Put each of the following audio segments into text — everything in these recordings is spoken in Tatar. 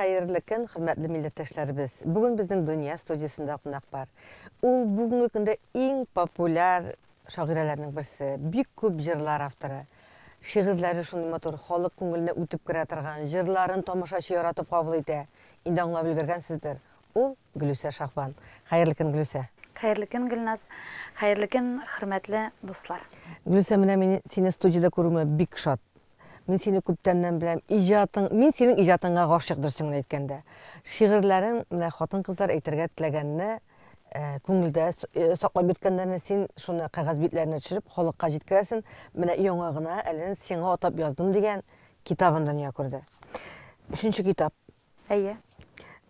Xeyirli gün, hürmetli milletteşlerimiz. Bugün bizim Dünya Stüdyosu'nda konak var. Ol bugünkü günde en popüler şairlerinin birisi. Büyük köp jırlar avtırı. Şiirleri şunday motor, halk көңеліне үтіп кіре тұрған, жырларын тамашачы яратып кабул итә. Инде аңлап өлгергәнсездер. Ул Гөлүсә Шахбан. Хәерле көн, Гөлүсә. Хәерле көн, Гөлназ. Хәерле көн, хөрмәтле дуслар. Гөлүсә, менә мин сине студияда күрүемә бик шат. Мин сине күптәннән беләм. Мин синең иҗатыңа гашык дөресен әйткәндә. Шигырьләрең менә хатын-кызлар әйтергә теләгәнне күңелдә саклап беткәннәрне син шуны кагаз битләренә төшереп халыкка җиткерәсең. Менә яңа гына әле сиңа атап яздым дигән китабын дөнья күрде. 3нче китап. Әйе.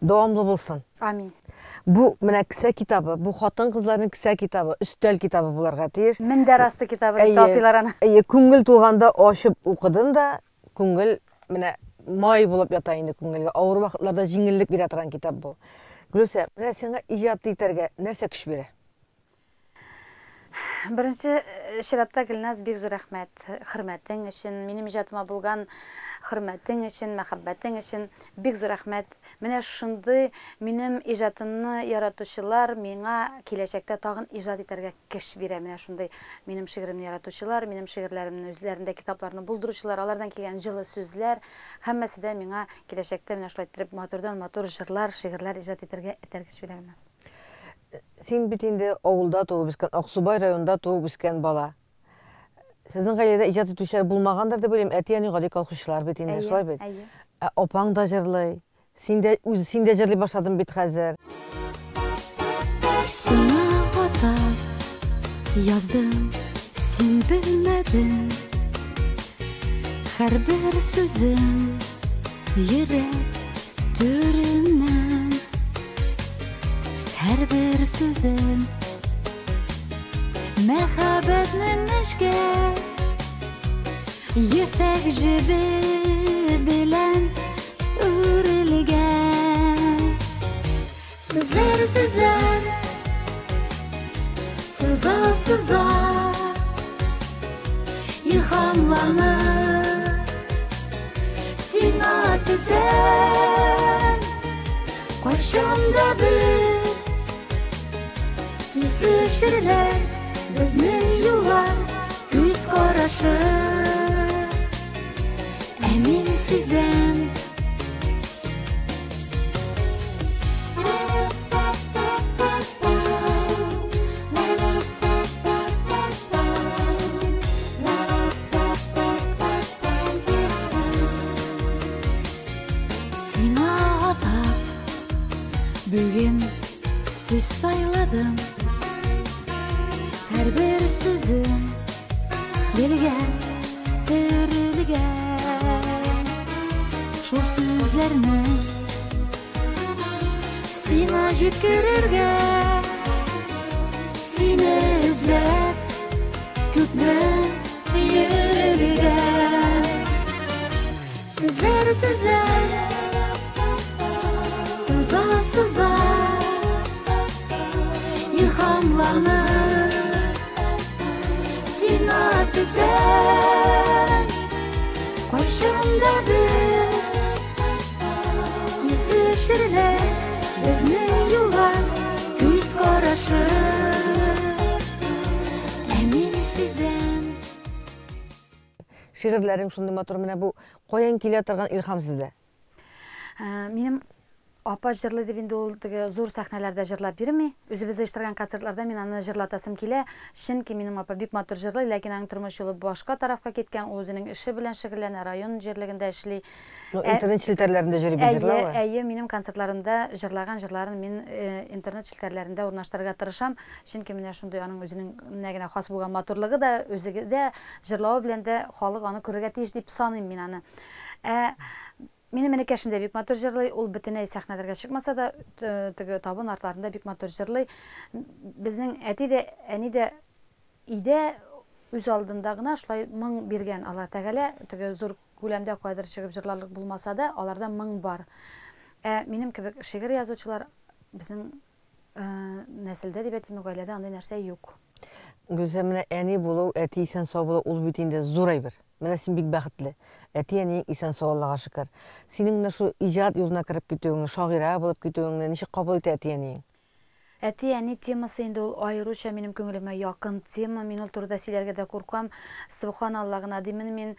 Дәвамлы булсын. Амин. Бу менә кисә китабы, бу хатын-кызларның кисә китабы, үстәл китабы буларга тиеш. Мендәр асты китабы дип атыйлар аны. Әйе, күңел тулганда ачып укыдың да, күңел менә май булып ята инде күңелгә. Авыр вакытларда җиңеллек бирә торган китап бу. Гөлүсә, менә сиңа иҗат итәргә нәрсә көч бирә? Беренче чиратта Гөлназ бик зур рәхмәт. Хөрмәтең өчен, минем иҗатыма булган хөрмәтең өчен, мәхәббәтең өчен бик зур рәхмәт. Менә шундый минем иҗатымны яратучылар миңа киләчәктә тагын иҗат итәргә көч бирә. Менә шундый минем шигыремне яратучылар, минем шигырьләремне үзләрендә китапларны булдыручылар, алардан килгән җылы сүзләр, һәммәсе дә миңа киләчәктә менә шулай итеп матурдан матур җырлар, шигырьләр иҗат итәргә көч бирә. Син бит инде авылда туып үскән, Аксубай районында туып үскән бала. Сезнең гаиләдә иҗат итүчеләр булмагандыр дип уйлыйм. Әти-әни гади колхозчылар бит инде, шулай бит. Апаң да җырлый. Син дә җырлый башладың бит хәзер. Сиңа атап яздым, син белмәдең. Һәрбер сүзем йөрәк түреннән. Һәрбер сүзем мәхәббәтнең эшкә йөфәк җебе белән үрелгән. Сүзләр, сүзләр, сыза, сыза, илһамланып сиңа түзәм. Кайчанда бер кисешерләр безнең юллар, күз карашы, ә мин сизәм. Сиңа атап бүген сүз сайладым. Һәрбер сүзем белгә төрелгән. Шул сүзләрне сиңа җиткерергә, сине эзләп күпме йөргән. Сүзләр, сүзләр, сыза, сыза, илһамланып сиңа түзәм. Кайчанда бер кисешерләр безнең юллар, күз карашы, ә мин сизәм. Шигырьләрең шундый матур, менә бу каян килә торган илһам сездә? Минем апа җырлый дип инде ул зур сәхнәләрдә җырлап бирми. Үзебез оештырган концертларда мин аны җырлатасым килә. Чөнки минем апа бик матур җырлый, ләкин аның тормыш юлы башка тарафка киткән. Ул үзенең эше белән шөгыльләнә, район җирлегендә эшли. Интернет челтәрләрендә җырлый җырлавы. Әйе, минем концертларымда җырлаган җырларын мин интернет челтәрләрендә урнаштырырга тырышам. Чөнки менә шундый аның үзенең генә хас булган матурлыгы да, өзеге дә, җырлавы белән дә халык аны күрергә тиеш дип саныйм мин аны. Минем энекәшем дә бик матур җырлый, ул бөтенләй сәхнәләргә чыкмаса да, табын артларында бик матур җырлый. Безнең әти дә, әни дә өйдә үз алдында гына шулай 1000 биргән Алла Тәгалә, зур күләмдә кайдыр чыгып җырларлык булмаса да, аларда 1000 бар. Минем кебек шигырь язучылар безнең нәселдә дип әйтим, гаиләдә андый нәрсә юк. Гөлсәм, менә әни булу, әти исән сау булу, ул бит инде зур әйбер. Менә син бик бәхетле. Әти-әнинең исән саулыгына шөкер. Синең менә шу иҗат юлына кереп китүеңне, шагыйрә булып китүеңне ничек кабул итә әти-әниең? Әти-әни темасы инде ул аеруча минем күңелемә якын тема. Мин ул турыда сөйләргә дә куркам. Субханалла гына димин мин.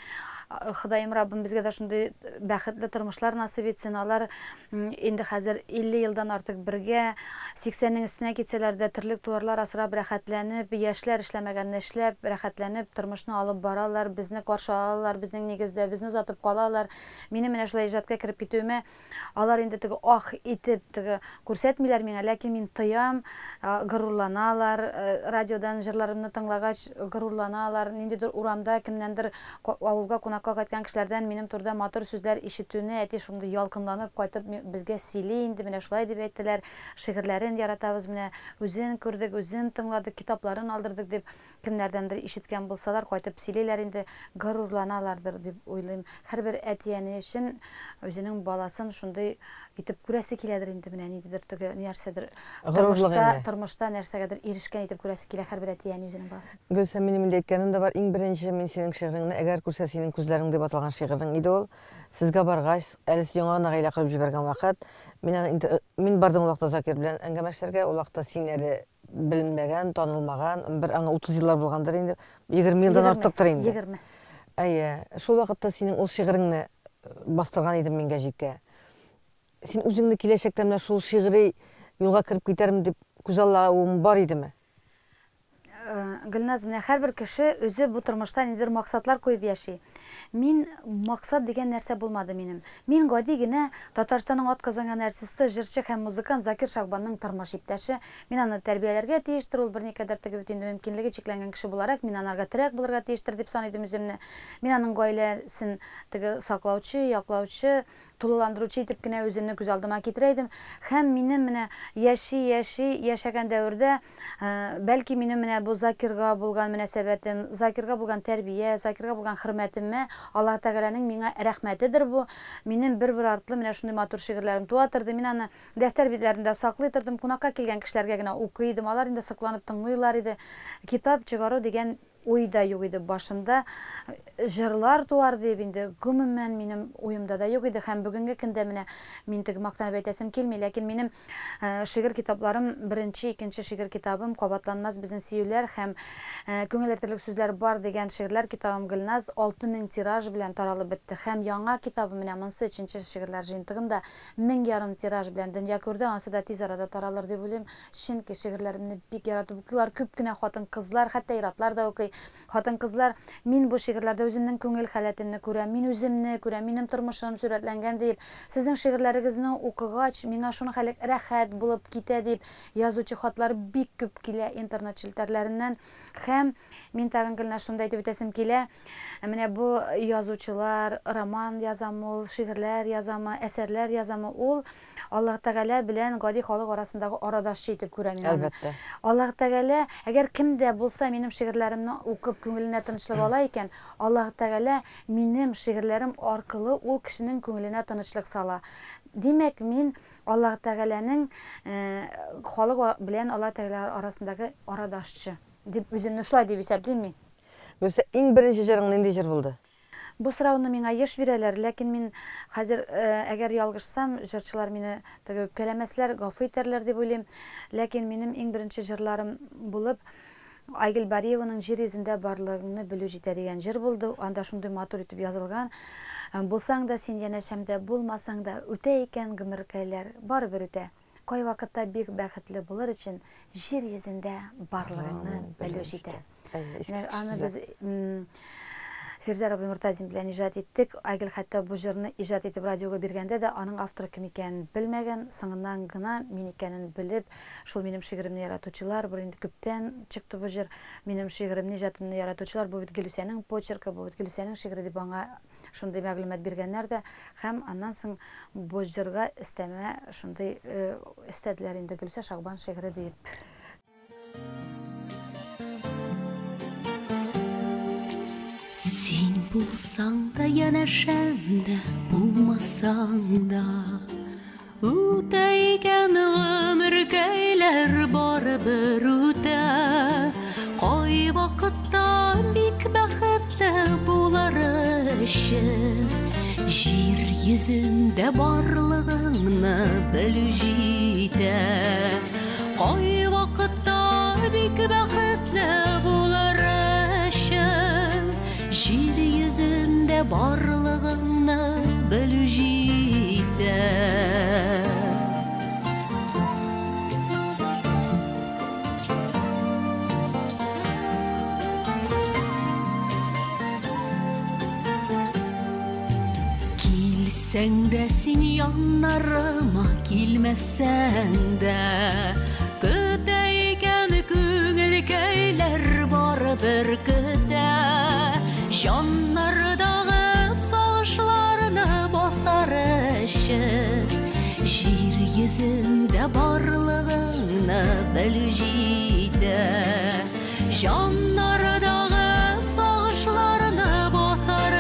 Ходаем Раббым безгә дә шундый бәхетле тормышлар насыйп итсен. Алар инде хәзер 50 елдан артык бергә, 80-нең өстенә китсәләр дә терлек туарлар асрап рәхәтләнеп, яшьләр эшләмәгәнне эшләп, рәхәтләнеп тормышны алып баралар, безне каршы алалар, безнең нигездә безне озатып калалар. Минем менә шулай иҗатка кереп китүемә алар инде теге ах итеп теге күрсәтмиләр миңа, ләкин мин тоям, горурланалар, радиодан җырларымны тыңлагач горурланалар, ниндидер урамда кемнәндер авылга кайткан кешеләрдән минем турда матур сүзләр ишетүне, әти шундый ялкынланып кайтып безгә сөйли инде, менә шулай дип әйттеләр. Шигырьләрен яратабыз, менә үзен күрдек, үзен тыңладык, китапларын алдырдык дип кемнәрдәндер ишеткән булсалар, кайтып сөйлиләр инде, горурланалардыр дип уйлыйм. Һәрбер әти-әни өчен үзенең баласын шундый итеп күрәсе киләдер инде, менә ниндидер теге нәрсәдер тормышта нәрсәгәдер ирешкән итеп күрәсе килә һәрбер әти-әни үзенең баласын. Гөлсәм, минем инде әйткәнем дә бар, иң беренче мин синең шигыреңне, әгәр күрсә синең күзләрең дип аталган шигырың иде ул. Сезгә баргач, әле яңа гына кылып җибәргән вакыт, мин бардым ул вакытта Закир белән әңгәмәшергә, ул вакытта син әле беленмәгән, танылмаган, бер аңа 30 еллар булгандыр инде, 20 елдан артыктыр инде. 20. Әйе, шул вакытта синең ул шигырыңны бастырган идем мин гәҗиткә. Син үзеңне киләчәктә менә шул шигъри юлга кереп китәрмен дип күз аллавың бар идеме? Гөлназ, менә һәрбер кеше үзе бу тормышта ниндидер максатлар куеп яши. Мин максат дигән нәрсә булмады минем. Мин гади генә Татарстанның атказанган артисты, җырчы һәм музыкант Закир Шагбанның тормыш иптәше. Мин аны тәрбияләргә тиештер, ул берникадәр теге бит инде мөмкинлеге чикләнгән кеше буларак, мин анарга терәк булырга тиештер дип саныйдым үземне. Мин аның гаиләсен теге саклаучы, яклаучы, тулыландыручы итеп кенә үземне күз алдыма китерә идем. Һәм минем менә яшәгән дәвердә, бәлки минем менә бу Закирга булган мөнәсәбәтем, Закирга булган тәрбия, Закирга булган хөрмәтемә Аллаһ Тәгаләнең миңа рәхмәтедер бу. Минем бер артлы менә шундый матур шигырьләрем туатырды. Мин аны дәфтәр битләрендә саклый тордым. Кунакка килгән кешеләргә генә укый идем. Алар инде сокланып тыңлыйлар иде. Китап чыгару дигән уйда юк иде башымда. Җырлар туар дип инде гомумән минем уемда да юк иде. Һәм бүгенге көндә менә мин теге мактанып әйтәсем килми, ләкин минем шигырь китапларым, беренче, икенче шигырь китабым Кабатланмас безнең сөюләр һәм күңел эртерлек сүзләр бар дигән шигырьләр китабым Гөлназ 6000 тираж белән таралып бетте. Һәм яңа китабым менә монсы 3нче шигырьләр җыентыгында 1500 тираж белән дөнья күрде. Ансы да тиз арада таралыр дип уйлыйм. Чөнки шигырьләремне бик яратып укыйлар. Күп кенә хатын-кызлар, хәтта иратлар да укый. Хатын-кызлар, мин бу шигырьләрдә үземнең күңел халәтемне күрәм, мин үземне күрәм, минем тормышым сурәтләнгән дип, сезнең шигырьләрегезне укыгач, миңа шуның хәле рәхәт булып китә дип, язучы хатлар бик күп килә интернет челтәрләреннән. Һәм мин тагын гына шундай дип әйтәсем килә, менә бу язучылар, роман язамы, шигырьләр язамы, әсәрләр язамы, ул Аллаһ Тәгалә белән гади халык арасындагы арадашчы итеп күрәм мин аны. Әлбәттә. Аллаһ Тәгалә, әгәр кемдә булса минем шигырьләремне укып күңеленә тынычлык ала икән, Аллаһ Тәгалә минем шигырьләрем аркылы ул кешенең күңеленә тынычлык сала. Димәк, мин Аллаһ Тәгаләнең халык белән Аллаһ Тәгалә арасындагы арадашчы дип үземне шулай дип исәплим мин. Гөлсә, иң беренче җырың нинди җыр булды? Бу сорауны миңа еш бирәләр, ләкин мин хәзер әгәр ялгышсам, җырчылар мине теге үпкәләмәсләр, гафу итәрләр дип уйлыйм. Ләкин минем иң беренче җырларым булып Айгөл Бариеваның «Җир йөзендә барлыгыңны белү җитә» дигән җыр булды. Анда шундый матур итеп язылган. Булсаң да син янәшәмдә, булмасаң да үтә икән гомеркәйләр, барыбер үтә. Кай вакытта бик бәхетле булыр өчен җир йөзендә барлыгыңны белү җитә. Аны без Фирза Рабби Муртазин белән иҗат иттек. Айгөл хәтта бу җырны иҗат итеп радиога биргәндә дә аның авторы кем икәнен белмәгән, соңыннан гына мин икәнен белеп, шул минем шигыремне яратучылар, бер инде күптән чыкты бу җыр. Минем шигыремне, иҗатымны яратучылар, бу бит Гөлүсәнең почеркы, бу бит Гөлүсәнең шигыре дип аңа шундый мәгълүмат биргәннәр дә, һәм аннан соң бу җырга өстәмә шундый өстәделәр инде Гөлүсә Шагбан шигыре дип. Син булсаң да янәшәмдә, булмасаң да үтә икән гомеркәйләр, барыбер үтә. Кай вакытта бик бәхетле булыр үшін жер yüzünde барлығыңны білу жейді. Қай вақытта бик бақытлы болар үшін жер yüzünde барлығыңны білу жейді. Sen de sin yanlarıma kilmesen de Köteyken küngül köyler var bir köte Janlardağı soğuşlarını basar eşir Jir yüzünde barlığını bölüciydi Janlardağı soğuşlarını basar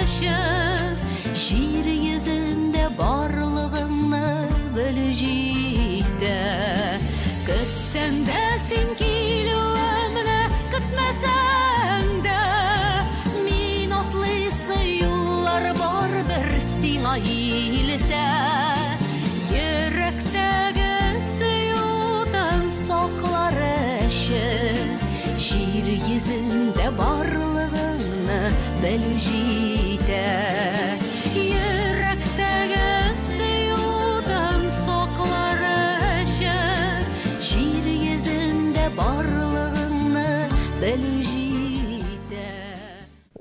eşir Jir yüzünde barlığını bölüciydi Kıtsen de sin kilömüne kıtmesen de Min atlısı yollar var bir sina hilde Yürekteki suyudan saklar eşir Jir yüzünde barlığını bölüciydi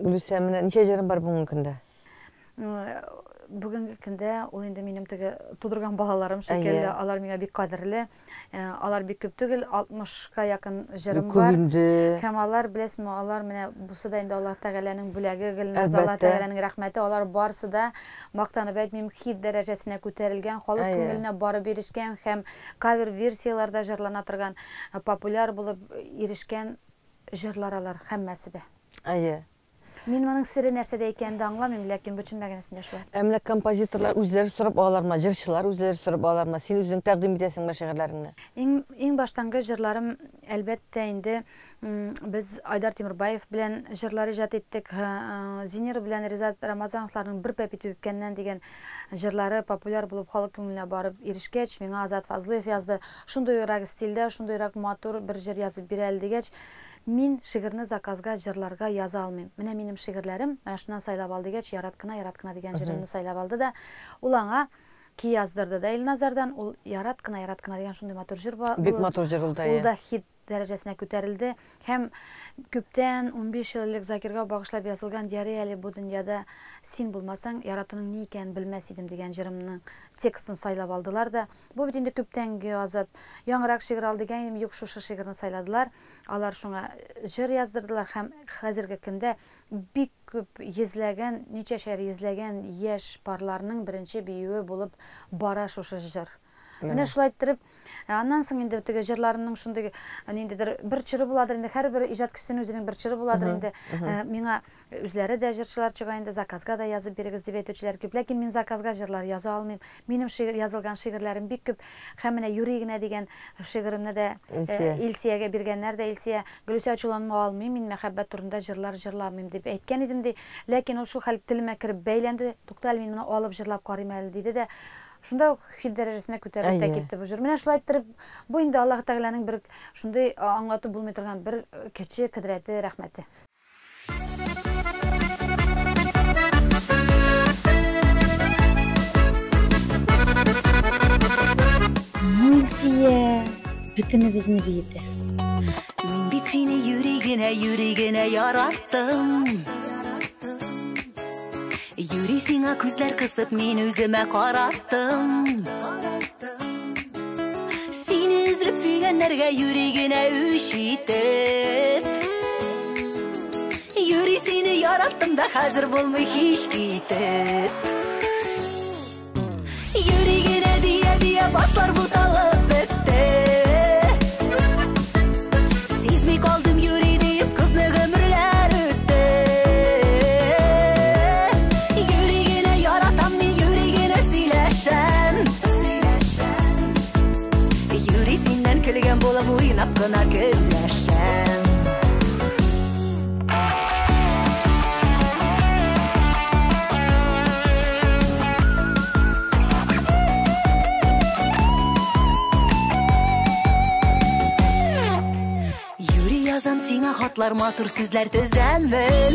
Gülsem, neçe жарым бар бүгінгі күнде? Бүгінгі күнде ол енді менің тігі тудырған балаларым шекелді, алар меңа бик қадірлі, алар бик көп түгіл, 60-қа якын жырым бар. Һәм алар, білесім, алар мене бұсы да енді Аллах Тағаланың бүләгі гілініз, Аллах Тағаланың рахметі, алар барсы да мақтанып әйтмейм хит дәрәжесіне көтерілген, халық көңіліне барып ерішкен, һәм кавер версияларда жырлана тұрған, популяр болып ерішкен жырлар алар һәммәсе де. Мен оның сірі нәрседе екенді аңламайм, ләкин бүтін мәгенесінде шулай. Әмлек композиторлар үзләре сұрап алар ма, жырчылар үзләре сұрап алар ма? Сен үзең тәкъдим итәсең ме шигырьләреңне? Иң баштангы жырларым әлбәттә инде без Айдар Тимербаев белән жырлар иҗат иттек. Зинер белән Ризат Рамазановларның бер пәпите үпкәннән дигән жырлары популяр булып халык күңеленә барып ирешкәч, миңа Азат Фазлыев язды. Шундыйрак стильдә, шундыйрак матур бер җыр язып бирә әле дигәч, мин шигырьне заказга җырларга яза алмыйм. Менә минем шигырьләрем, менә шуннан сайлап алды дигәч, Яраткына дигән җырымны сайлап алды да, ул аңа ки яздырды да Илназардан, ул Яраткына дигән шундый матур җыр бар. Бик матур җыр ул да. Ул да хит дәрәҗәсенә күтәрелде. Һәм күптән 15 еллык Закирга багышлап язылган Ярый әле бу дөньяда син булмасаң, яратуның ни икәнен белмәс идем дигән җырымның текстын сайлап алдылар да. Бу бит инде күптәнге Азат яңарак шигырь алды дигән, юк шушы шигырьне сайладылар. Алар шуңа җыр яздырдылар һәм хәзерге көндә бик күп йөзләгән, ничәшәр йөзләгән яшь парларның беренче биюе булып бара шушы җыр. Менә шулай иттереп, аннан соң инде теге җырларының шундый ниндидер бер чыры буладыр инде, һәрбер иҗат кешесенең үзенең бер чыры буладыр инде. Миңа үзләре дә җырчылар чыга инде, заказга да язып бирегез дип әйтүчеләр күп, ләкин мин заказга җырлар яза алмыйм. Минем язылган шигырьләрем бик күп. Һәм менә Юрий генә дигән шигыремне дә Илсиягә биргәннәр дә, Илсия Гөлүсә ачуланма алмыйм, мин мәхәббәт турында җырлар җырламыйм дип әйткән идем ди, ләкин ул шул хәл телемә кереп бәйләнде. Туктал, мин моны алып җырлап карыйм әле диде дә. Шунда ук хит дәрәҗәсенә күтәрелеп тә китте бу җыр. Менә шулай иттереп, бу инде Аллаһ Тәгаләнең бер шундый аңлатып булмый торган бер кече кудрәте, рәхмәте. Илсия бөтенебезне бийде. Мин бит сине йөрегенә яраттым. Юри сиңа күзләр кысып, мин үземә караттым. Сине эзләп сөйгәннәргә йөрегенә үч итеп. Юри сине яраттым да хәзер булмый һич китеп. Йөрегенә дия башлар буталып бетте. Сизми калдым юри дип күпме гомерләр үтте. Юри синнән көлгән булып уйнап кына көнләшәм. сиңа хатлар матур сүзләр төзәмен.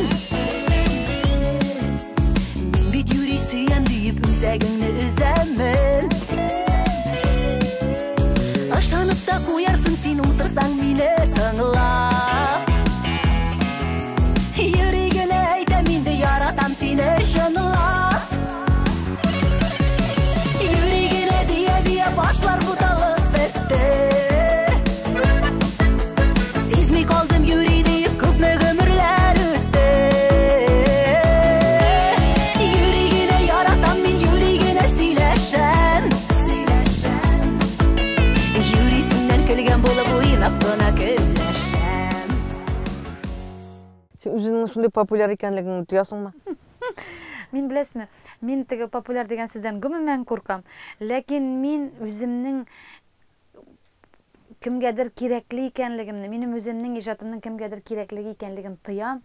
Мин бит юри сөям диеп үзәгеңне үзәмен. Ышанып та куярсың син утырсаң мине тыңлап. Йөрегенә әйтәм инде яратам сине чынлап. Йөрегенә дия башлар буталып бетте. Сизми калдым юри дип күпме гомерләр үтте. Йөрегенә яратам мин йөрегенә сөйләшәм. Юрисеннән көлгән булып уйлап кына көнләшәм. Сен үзеңнең шундый популяр икәнлегеңне тоясыңмы? Мин беләсезме, мин теге популяр дигән сүздән гомумән куркам. Ләкин мин үземнең кемгәдер кирәкле икәнлегемне, минем үземнең иҗатымның кемгәдер кирәклеге икәнлеген тоям.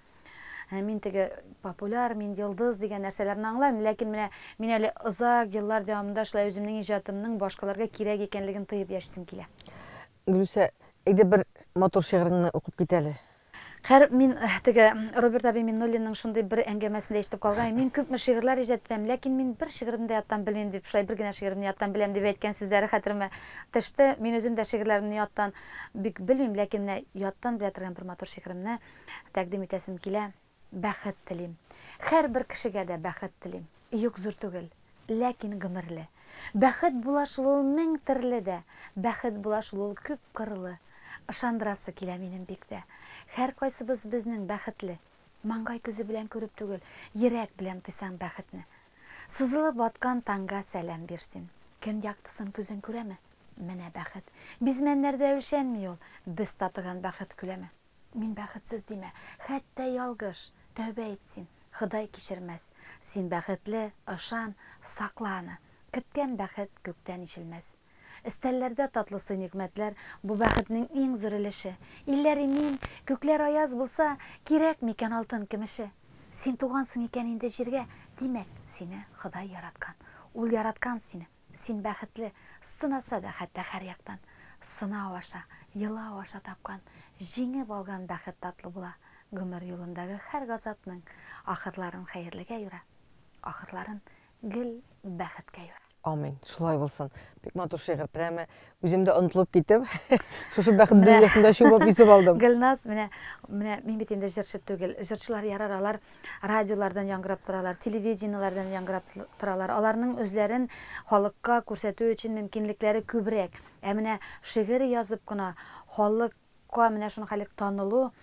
Мин теге популяр, мин йолдыз дигән нәрсәләрне аңлайм, ләкин мин әле озак еллар дәвамында шулай үземнең иҗатымның башкаларга кирәк икәнлеген тоеп яшисем килә. Гөлүсә, әйдә бер матур шигыреңне укып кит әле. Мин теге Роберт Аби Миннуллинның шундый бер әңгәмәсендә ишетеп калган. Мин күпме шигырьләр иҗат итәм, ләкин мин бер шигыремне яттан белмим дип, шулай бер генә шигыремне яттан беләм дип әйткән сүзләре хәтеремә төште. Мин үзем дә шигырьләрне яттан бик белмим, ләкин менә яттан белә торган бер матур шигыремне тәкъдим итәсем килә. Бәхет телим. Һәрбер кешегә дә бәхет телим. Юк зур түгел, ләкин гомерле. Бәхет була шул ул мең төрле дә. Бәхет була шул ул күп кырлы. Ышандырасы килә минем бик дә. Һәр кайсыбыз безнең бәхетле. Маңгай күзе белән күреп түгел, йөрәк белән тыйсаң бәхетне. Сызылып баткан таңга сәлам бирсин. Көн яктысын күзең күрәме? Менә бәхет. Бизмәннәрдә үлчәнми ул, без татыган бәхет күләме. Мин бәхетсез димә, хәтта ялгыш, тәүбә итсин. Ходай кичермәс. Син бәхетле, ышан, сакланы. Көткән бәхет күктән ишелмәс. Истәлләрдә татлысы никмәтләр, бу бәхетнең иң зур өлеше. Илләр мин, күкләр аяз булса, кирәк микән алтын көмеше. Син тугансың икән инде җиргә, димәк, сине Ходай яраткан. Ул яраткан сине. Син бәхетле, сынаса да хәтта һәр яктан. Сынау аша, елау аша тапкан, җиңеп алган бәхет татлы була. Гомер юлындагы һәр газапның ахырларын хәерлегә юра. Ахырларын гел бәхеткә юра. Амин. Шулай булсын. Бик матур шигырь. Прямо үземдә онытылып китеп, шушы бәхет дөньясында чүгәп исеп алдым. Гөлназ, менә мин бит инде җырчы түгел. Җырчылар яраралар, радиолардан яңгырап торалар, телевидениелардан яңгырап торалар. Аларның үзләрен халыкка күрсәтү өчен мөмкинлекләре күбрәк. Менә шигырь язып кына халыкка менә шуны халык танылу,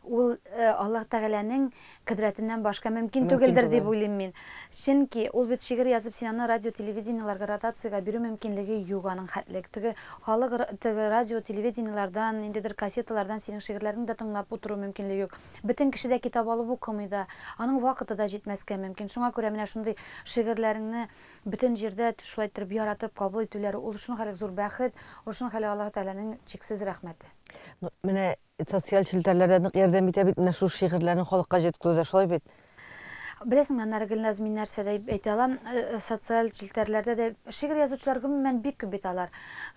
ул Аллаһ Тәгаләнең көдрәтеннән башка мөмкин түгелдер дип уйлыйм мин. Чөнки ул бит шигырь язып син аны радио телевидениеларга ротациягә бирү мөмкинлеге юк аның хәтлек. Теге халык радио телевидениелардан, индидер кассеталардан синең шигырьләреңне дә тыңлап утыру мөмкинлеге юк. Бөтен кеше дә китап алып укымый да, аның вакыты да җитмәскә мөмкин. Шуңа күрә менә шундый шигырьләреңне бөтен җирдә шулай итеп яратып кабул итүләре ул шуның хәле зур бәхет, ул шуның хәле Аллаһ Тәгаләнең чиксез рәхмәте. Менә социаль челтәрләрдә нык ярдәм итә бит, менә шу шигырьләрне халыкка җиткерүдә шулай бит. Беләсеңме, Гөлназ, мин нәрсә дә әйтә алам, социаль челтәрләрдә дә шигырь язучылар гомумән бик күп бит алар.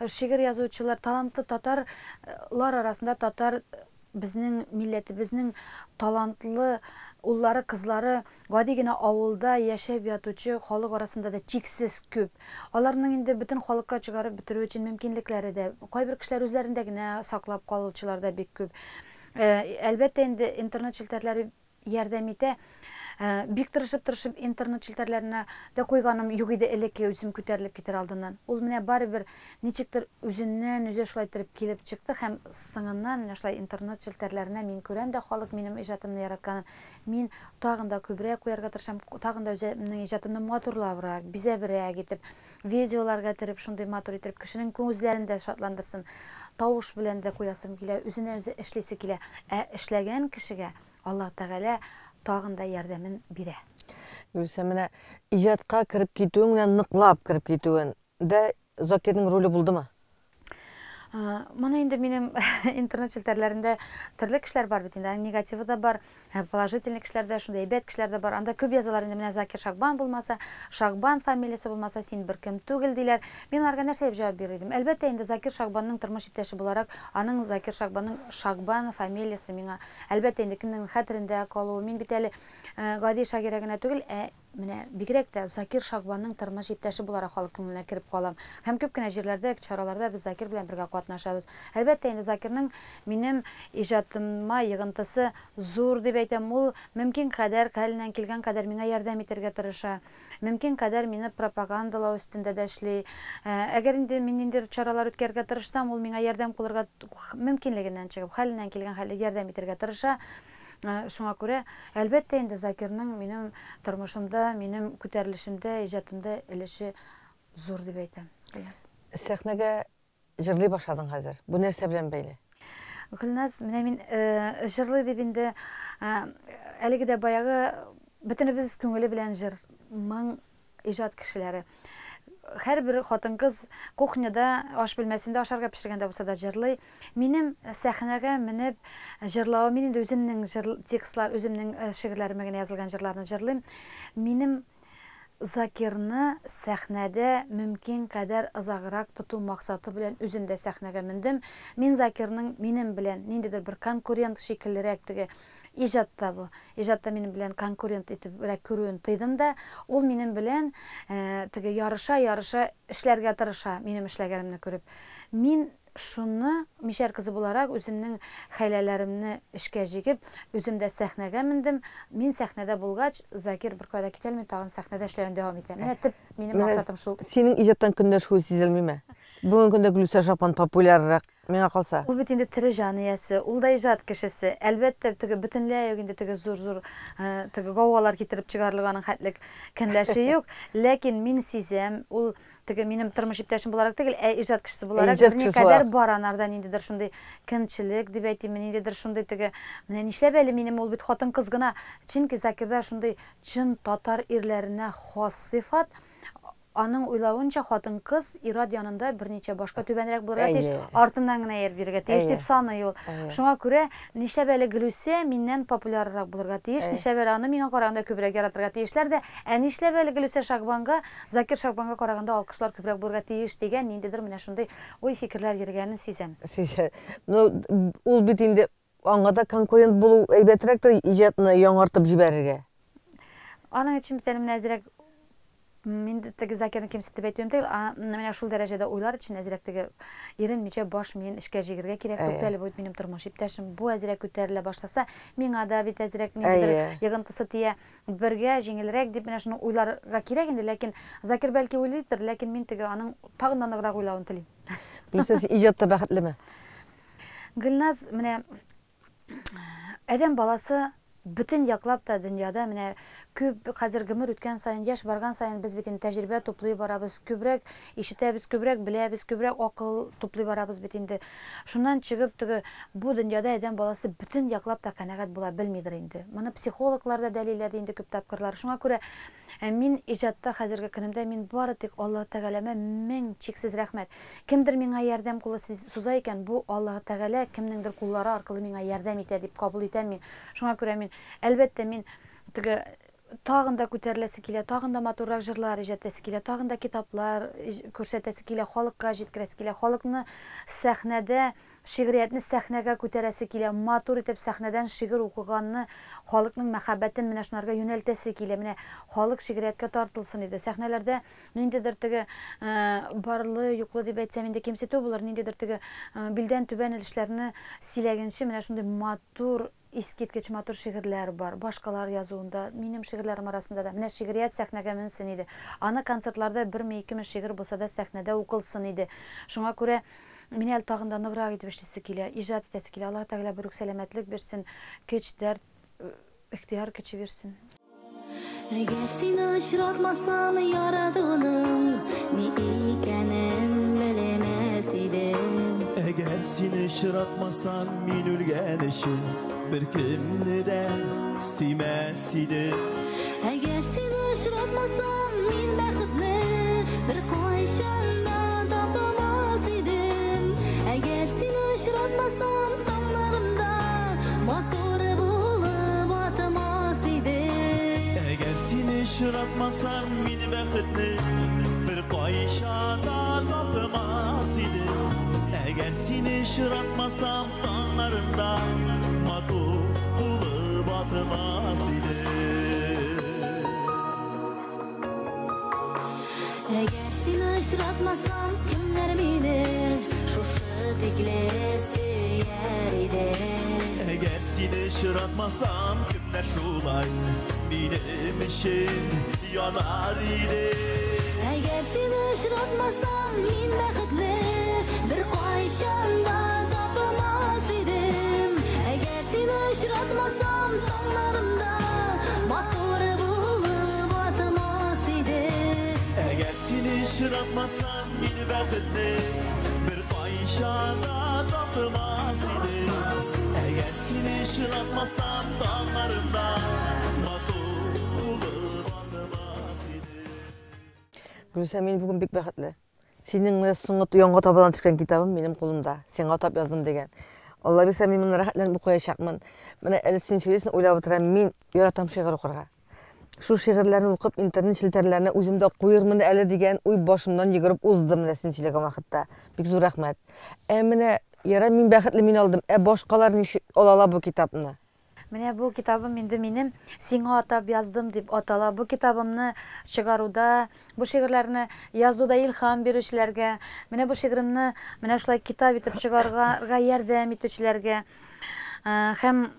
Шигырь язучылар, талантлы татарлар арасында татар безнең милләтебезнең талантлы уллары, кызлары гади генә авылда яшәп ятучы халык арасында да чиксез күп. Аларның инде бөтен халыкка чыгарып бетерү өчен мөмкинлекләре дә, кайбер кешеләр үзләрендә генә саклап калучылар да бик күп. Әлбәттә инде интернет челтәрләре ярдәм итә. Бик тырышып интернет челтәрләренә дә куйганым юк иде элекке үзем күтәрелеп китер алдыннан. Ул менә барыбер ничектер үзеннән үзе шулай торып килеп чыкты һәм сыңыннан менә шулай интернет челтәрләренә мин күрәм дә халык минем иҗатымны яратканын. Мин тагын да күбрәк куярга тырышам, тагын да үземнең иҗатымны матурлабрак, бизәбрәк итеп, видеоларга төреп, шундый матур итеп кешенең күңелләрен дә шатландырсын. Тавыш белән дә куясым килә, үзенә үзе эшлисе килә. Эшләгән кешегә Аллаһ Тәгалә тагын да ярдәмен бирә. Гөлсә, менә иҗатка кирип китүең менән ныклап кирип китүең дә Закирның роле булдымы? Mana инде минем интернет челтәрләрендә төрле кешеләр бар бит инде. Негативы да бар, положительный кешеләр дә, шундай әйбәт кешеләр дә бар. Анда күп язалар инде, менә Закир Шагбан булмаса, Шагбан фамилиясе булмаса, син беркем түгел диләр. Мин аларга нәрсә дип җавап бирдем? Әлбәттә инде Закир Шагбанның тормыш иптәше буларак, аның Закир Шагбанның Шагбан фамилиясе миңа әлбәттә инде кемнең хәтерендә калуы. Мин бит әле гади шагыйрә генә түгел, менә бигрәк тә Закир Шагбанның тормыш иптәше буларак халык күңеленә кирип калам. Һәм күп кенә җирләрдә, чараларда без Закир белән бергә катнашабыз. Әлбәттә инде Закирның минем иҗатыма йогынтысы зур дип әйтәм. Ул мөмкин кадәр, хәленнән килгән кадәр миңа ярдәм итәргә тырыша. Мөмкин кадәр мине пропагандалау өстендә дә эшли. Әгәр инде мин нинди чаралар үткәргә тырышсам, ул миңа ярдәм кылырга мөмкинлегеннән чыгып, хәленнән килгән хәлле ярдәм итәргә тырыша. Шуңа күрә, әлбәттә инде Закирның минем тормышымда, минем күтәрелешемдә, иҗатымда өлеше зур дип әйтәм. Сәхнәгә җырлый башладың хәзер. Бу нәрсә белән бәйле? Гөлназ, менә мин җырлый дип инде әлеге дә баягы бөтенебез күңеле белән җыр, моң иҗат кешеләре. Һәрбер хатын-кыз кухняда аш бүлмәсендә ашарга пешергәндә булса да җырлый. Минем сәхнәгә менеп җырлавым, мин инде үземнең текстлар, үземнең шигырьләремә генә язылган җырларны җырлыйм. Минем Закирны сәхнәдә мөмкин кадәр озаграк тоту максаты белән үзем дә сәхнәгә мендем. Мин Закирның минем белән ниндидер бер конкурент шикеллерәк теге иҗатта бу. Иҗатта минем белән конкурент итеп күрүен тыйдым да, ул минем белән теге ярыша эшләргә тырыша, минем эшләгәнемне күреп. Мин шуны мишәр кызы буларак үземнең хәйләләремне эшкә җигеп, үзем дә сәхнәгә мендем. Мин сәхнәдә булгач, Закир бер кайда китәлми, тагын сәхнәдә эшләүен дәвам итә. Менә төп минем максатым шул. Синең иҗаттан көнләшү сизелмиме? Бүгенге көндә Гөлүсә Шапан популяррак, миңа калса. Ул бит инде тере җан иясе, ул да иҗат кешесе. Әлбәттә, теге бөтенләй инде теге зур теге гавалар китереп чыгарлыганың хәтлек көнләше юк, ләкин мин сизәм, ул теге минем тормыш иптәшем буларак түгел, иҗат кешесе буларак никадәр бар анардан ниндидер шундый көнчелек дип әйтим, ниндидер шундый теге, менә нишләп әле минем ул бит хатын-кыз гына, чөнки Закирда шундый чын татар ирләренә хас сыйфат. Аның уйлавынча хатын-кыз ирад янында берничә башка түбәнрәк булырга тиеш, артыннан гына әйр бирергә тиеш дип саный ул. Шуңа күрә нишләп әле Гөлүсә миннән популяррак булырга тиеш, нишләп әле аны миңа караганда күбрәк яратырга тиешләр дә, нишләп әле Гөлүсә Шагбанга, Закир Шагбанга караганда алкышлар күбрәк булырга тиеш дигән ниндидер менә шундый уй фикерләр йөргәнен сизәм. Ул бит инде аңада конкурент булу әйбәтрәктер иҗатны яңартып җибәрергә. Аның өчен бит әле менә әзрәк Мин теге Закирны кимсетеп әйтүем түгел, менә шул дәрәҗәдә уйлар өчен әзрәк теге иренмичә баш мин эшкә җигәргә кирәк. Әле бу минем тормыш иптәшем бу әзрәк күтәрелә башласа, миңа да бит әзрәк ниндидер йогынтысы тия, бергә җиңелрәк дип менә шуны уйларга кирәк инде, ләкин Закир бәлки уйлыйдыр, ләкин мин теге аның тагын да ныграк уйлавын телим. Гөлүсә, иҗатта бәхетлеме? Гөлназ, менә адәм баласы Bütün яклап та дөньяда менә күп хәзер гомер үткән сайын, яшь барган сайын без бит инде тәҗрибә туплый барабыз, күбрәк ишетәбез, күбрәк беләбез, күбрәк акыл туплый барабыз бит инде. Шуннан чыгып теге бу дөньяда адәм баласы bütün яклап та канәгать була белмидер инде. Моны психологлар да дәлилләде инде күп тапкырлар. Шуңа күрә мин иҗатта хәзерге көнемдә мин бары тик Алла Тәгаләмә мең чиксез рәхмәт. Кемдер миңа ярдәм кулы суза икән, бу Алла Тәгалә кемнеңдер куллары аркылы миңа ярдәм итә дип кабул итәм мин. Шуңа күрә мин әлбәттә мин теге тагын да күтәреләсе килә, тагын да матуррак җырлар иҗаттәсе килә, тагын да китаплар күрсәтәсе килә, халыкка җиткерәсе килә, халыкны сәхнәдә, шигъриятне сәхнәгә күтәрәсе килә, матур итеп сәхнәдән шигырь укыганны, халыкның мәхәббәтен менә шунарга юнәлтәсе килә, менә халык шигърияткә тартылсын иде. Сәхнәләрдә ниндидер теге барлы, юклы дип әйтсәм инде кимсетү булыр, ниндидер теге билдән түбән эшләрне сөйләгәнче менә шундый матур искиткеч матур шигырьләр бар. Башкалар язуында, минем шигырьләрем арасында да менә шигърият сәхнәгә менсен иде. Аны концертларда 1-2 шигырь булса да сәхнәдә укылсын иде. Шуңа күрә мин әле тагын да ныграк итеп эшлисе килә, иҗат итәсе килә. Алла Тәгалә бер сәламәтлек бирсен, көч, дәрт, ихтияр көче бирсен. Әгәр син очратмасам яратуның ни икәнен белмәс идем. Әгәр син очратмасам мин үлгән өчен bir kimni de sevmez idim. Әгәр син очратмасам мин бәхетне bir кайчан да тапмас идем. ұшыратмасам таңlarımda motor болып атымас еді. Eğer seni şıratmasam meni bəxtli bir qayşada tapmaz idim. Eğer seni şıratmasam dağlarında motor bulup atmaz idim. Eğer seni ұшыратмасам kimler bilir şuşu diklesi yer edi. Eğer seni şıratmasam kimler şulay benim için yanar idi. Eğer seni ұшыратмасам мен бақытlı bir qayşanda tapmaz idim. Eğer seni ұшыратмасам tağlarımda motor bulup atmaz edi. Eğer seni şıratmasam beni bəxtli bir qayşada tapmaz idim. Eğer seni şıratmasam dağlarında motor bulup atmaz idim. Gülsem, men bugün bek baqatlı. Senin soңғы yanğa tabadan çıkan kitabım benim kolumda. Sen atap yazdım degen. Allah bilse men bunu rahatlanıp okuyaşaqman. Mana әлі sen söylesin oylap отырам, men yaratam şiir okurga. Şu şiirlerini okup internet şilterlerine özümde koyurmын әлі деген uy başımdan yigirip uzdım sen söylegen vaqtda. Bek zor rahmat. Mine yara men baqatlı men aldım. Boşqalar olala bu kitapni. Менә бу китабым инде минем сиңа атап яздым дип атала. Бу китабымны чыгаруда, бу шигырьләрне язуда илһам бирүчеләргә, менә бу шигыремне менә шулай китап итеп чыгарга ярдәм итүчеләргә һәм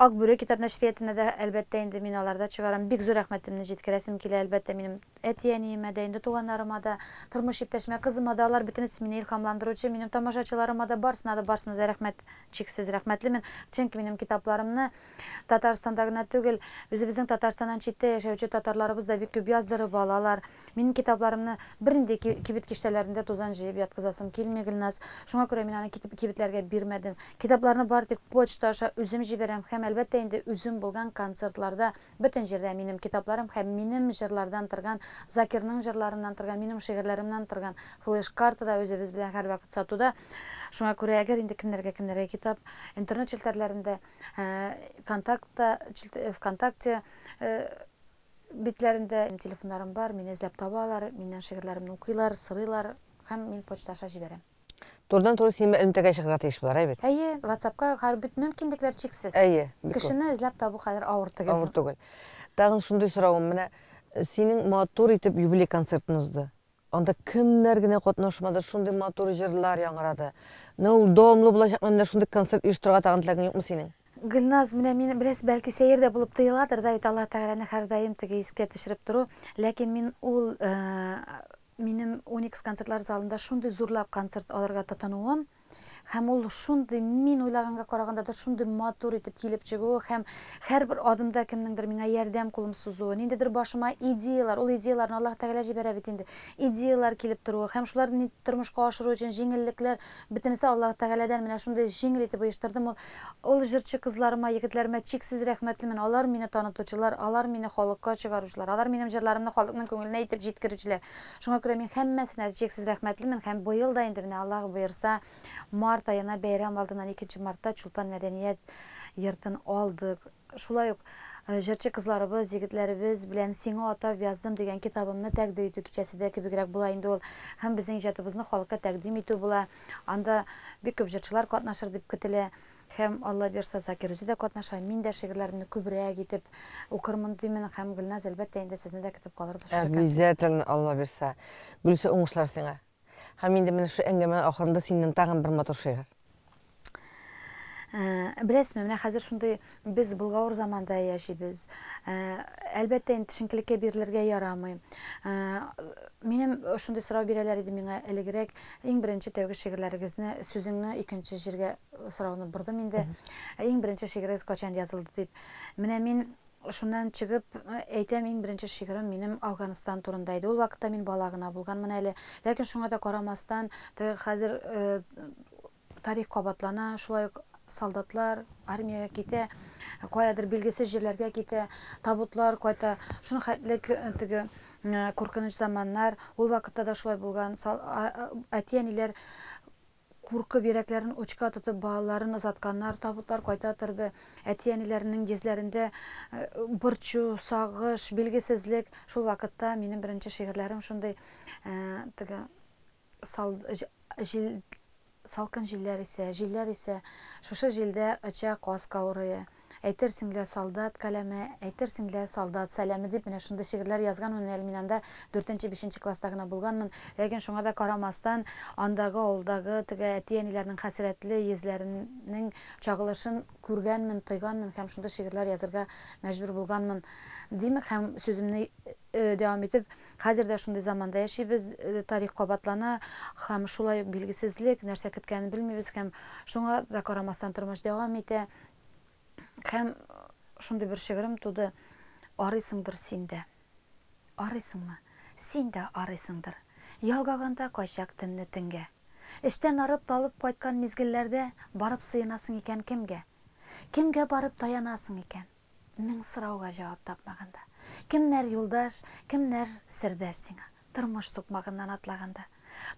Акбүре китап нәшриятына да әлбәттә инде мин аларда чыгарам. Бик зур рәхмәтемне җиткерәсем килә әлбәттә минем әтиәниемә дә, инде туганнарыма да, тормыш иптәшемә, кызыма да, алар бөтенесе мине илһамландыручы, минем тамашачыларыма да, барысына да рәхмәт, чиксез рәхмәтлемен. Чөнки минем китапларымны Татарстанда гына түгел, үзебезнең Татарстаннан читтә яшәүче татарларыбыз да бик күп яздырып алалар. Минем китапларымны бернинди кибет киштәләрендә тузан җыеп яткызасым килми Гөлназ. Шуңа күрә мин аны кибетләргә бирмәдем. Китапларны бары тик почта аша үзем җибәрәм һәм әлбәттә инде үзем булган концертларда бөтен җирдә минем китапларым һәм минем җырлардан торган, Закирның җырларыннан торган, минем шигырьләремнән торган флеш-картада үзебез белән һәрвакыт сатуда. Шуңа күрә әгәр инде кемнәргә китап интернет челтәрләрендә, ВКонтакте битләрендә телефоннарым бар, мине эзләп табалар, миннән шигырьләремне укыйлар, сырыйлар һәм мин почта аша җибәрәм. Турдан-туры син элемтәгә чыгарга тиеш булар, әйбет. Әйе, WhatsApp'ка һәр бит мөмкинлекләр чиксез. Әйе. Кешене эзләп табу хәзер авыр түгел. Авыр түгел. Тагын шундый соравым, менә синең матур итеп юбилей концертын узды. Анда кемнәр генә катнашмады, шундый матур җырлар яңгырады. Ул дәвамлы булачакмы, менә шундый концерт оештырырга тагын теләгең юкмы синең? Гөлназ, менә мин беләс, бәлки сәердә булып тыйыладыр да, бит Алла Тәгаләне һәрдаим теге искә төшереп тору, ләкин мин ул минем Onyx концертлар залында шундый зурлап концерт алырга тотынуым, һәм ул шундый мин уйлаганга караганда да шундый матур итеп килеп чыгуы һәм һәрбер адымда кемнеңдер миңа ярдәм кулын сузуы, ниндидер башыма идеялар, ул идеяларны Аллаһ Тәгалә җибәрә бит инде. Идеялар килеп торуы һәм шуларны тормышка ашыру өчен җиңеллекләр бөтенесе Аллаһ Тәгаләдән менә шундый җиңел итеп оештырдым. Ул җырчы кызларыма, егетләремә чиксез рәхмәтлемен. Алар мине танытучылар, алар мине халыкка чыгаручылар, алар минем җырларымны халыкның күңеленә итеп җиткерүчеләр. Шуңа күрә мин һәммәсенә чиксез рәхмәтлемен һәм быел да инде менә Аллаһ буерса март ayına бәйрәм алдыннан 2 мартта Чулпан мәдәният йортын алдык. Шулай ук җырчы кызларыбыз, егетләребез белән сиңа атап яздым дигән китабымны тәкъдим итү кичәсендә кебегрәк була инде ул. Һәм безнең иҗатыбызны халыкка тәкъдим итү була. Анда бик күп җырчылар катнашыр дип көтелә. Һәм Алла бирсә Закир үзе дә катнаша. Мин дә шигырьләремне күбрәк итеп укырмын димен һәм Гөлназ әлбәттә инде сезне дә көтеп калырбыз. Обязательно Алла бирсә. Гөлсә уңышлар сиңа. Һәм инде менә шу әңгәмә ахырында синнән тагын бер матур шигырь. Беләсезме, менә хәзер шундый без Болгар заманда яшибез. Әлбәттә инде төшенкелеккә бирелергә ярамый. Минем шундый сорау бирәләр иде миңа элегрәк. Иң беренче тәүге шигырьләрегезне, сүзеңне икенче җиргә сорауны бордым инде. Иң беренче шигырегез качан язылды дип. Менә мин шуннан чыгып әйтәм, иң беренче шигырем минем Афганистан турында иде. Ул вакытта мин бала гына булганмын әле. Ләкин шуңа да карамастан, хәзер тарих кабатлана, шулай ук солдатлар армияга китә, каядыр билгесез җирләргә китә, табутлар кайта, шуны хәтлек теге куркыныч заманнар, ул вакытта да шулай булган. Әтиәниләр куркып йөрәкләрен учка тотып балаларын озатканнар, табутлар кайта торды. Әти-әниләренең йөзләрендә борчу, сагыш, билгесезлек. Шул вакытта минем беренче шигырьләрем шундый салкын җилләр исә, шушы җилдә оча каз каурые. Әйтерсеңләр солдат каләме, әйтерсеңләр солдат сәламе дип менә шундый шигырьләр язганмын. Мин анда 4-5 класста гына булганмын. Ләкин шуңа да карамастан, андагы авылдагы әти-әниләрнең хәсрәтле йөзләренең чагылышын күргәнмен, тойганмын һәм шундый шигырьләр язарга мәҗбүр булганмын. Димәк, һәм сүземне дәвам итеп, хәзер дә шундый заманда яшибез, тарих кабатлана, һәм шулай билгесезлек, нәрсә көткәнен белмибез, һәм шуңа да карамастан тормыш дәвам итә. Һәм шундый бер шигырем туды. Арыйсыңдыр синдә. Арыйсыңмы? Синдә арыйсыңдыр. Ялгаганда кайчак төнне төнгә. Эштән арып талып кайткан мизгелләрдә барып сыйынасың икән кемгә? Кемгә барып таянасың икән? Мең сорауга җавап тапмаганда. Кемнәр юлдаш, кемнәр сердәш сиңа? Тормыш сукмагыннан атлаганда.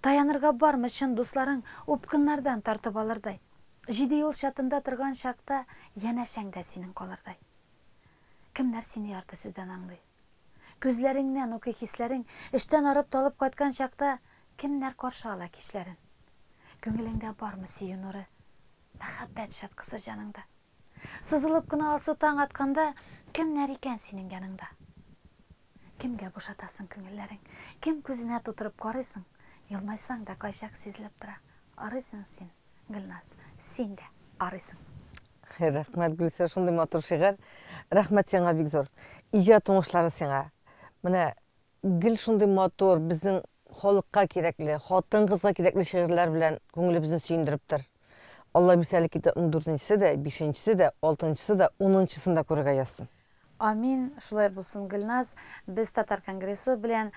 Таянырга бармы чын дусларың упкыннардан тартып алырдай? Җиде юл чатында торган чакта янәшәңдә синең калырдай. Кемнәр сине ярты сүздән аңлый? Күзләреңнән укый хисләрең, эштән арып талып кайткан чакта кемнәр каршы ала кичләрен? Күңелеңдә бармы сөю нуры? Мәхәббәт шаткысы җаныңда. Сызылып кына алсу таң атканда кемнәр икән синең яныңда? Кемгә бушатасың күңелләрең? Кем күзенә тутырып карыйсың? Елмайсаң да кайчак сизелеп тора. Арыйсың син, Гөлназ, син дә арыйсың. Рәхмәт, Гөлсә, шундый матур шигырь. Рәхмәт сиңа бик зур. Иҗат уңышлары сиңа. Менә гел шундый матур, безнең халыкка кирәкле, хатын-кызга кирәкле шигырьләр белән күңелебезне сөендереп тор. Алла бисәлек итеп 14-се дә, 5-се дә, 6-се дә, 10-сын да күрергә язсын. Амин, шулай булсын, Гөлназ. Без Татар конгрессы белән,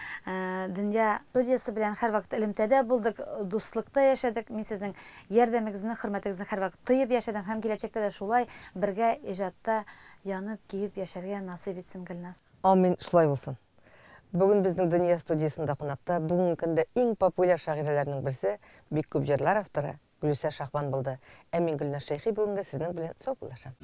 дөнья студиясы белән һәр вакыт элемтәдә булдык, дуслыкта яшәдек. Мин сезнең ярдәмегезне, хөрмәтегезне һәр вакыт тоеп яшәдем һәм киләчәктә дә шулай бергә иҗатта янып, киеп яшәргә насыйп итсен, Гөлназ. Амин, шулай булсын. Бүген безнең дөнья студиясында кунакта бүгенге көндә иң популяр шагыйрәләрнең берсе, бик күп җырлар авторы Гөлсә Шахбан булды. Ә мин Гөлназ Шәйхи бүгенге сезнең белән саубуллашам.